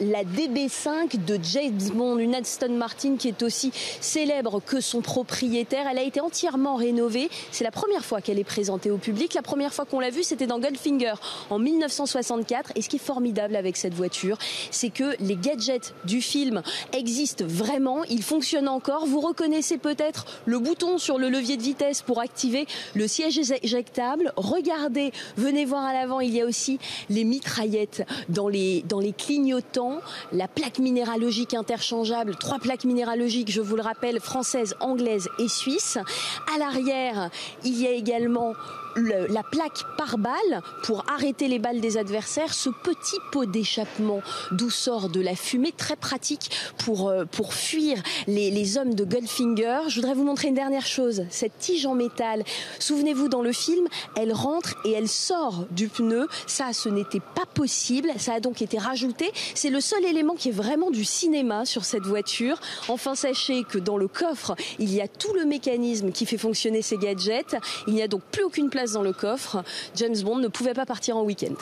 la DB5 de James Bond, une Aston Martin qui est aussi célèbre que son propriétaire. Elle a été entièrement rénovée. C'est la première fois qu'elle est présentée au public. La première fois qu'on l'a vue, c'était dans Goldfinger en 1964. Et ce qui est formidable avec cette voiture, c'est que les gadgets du film existent vraiment. Ils fonctionnent encore. Vous reconnaissez peut-être le bouton sur le levier de vitesse pour activer le siège éjectable. Regardez, venez voir à l'avant, il y a aussi les mitraillettes dans les clignotants, la plaque minéralogique interchangeable, 3 plaques minéralogiques, je vous le rappelle, françaises, anglaises et suisses. À l'arrière, il y a également la plaque par balle pour arrêter les balles des adversaires, ce petit pot d'échappement d'où sort de la fumée, très pratique pour fuir les hommes de Goldfinger. Je voudrais vous montrer une dernière chose, cette tige en métal. Souvenez-vous, dans le film, elle rentre et elle sort du pneu. Ça, ce n'était pas possible. Ça a donc été rajouté. C'est le seul élément qui est vraiment du cinéma sur cette voiture. Enfin, sachez que dans le coffre, il y a tout le mécanisme qui fait fonctionner ces gadgets. Il n'y a donc plus aucune place dans le coffre. James Bond ne pouvait pas partir en week-end.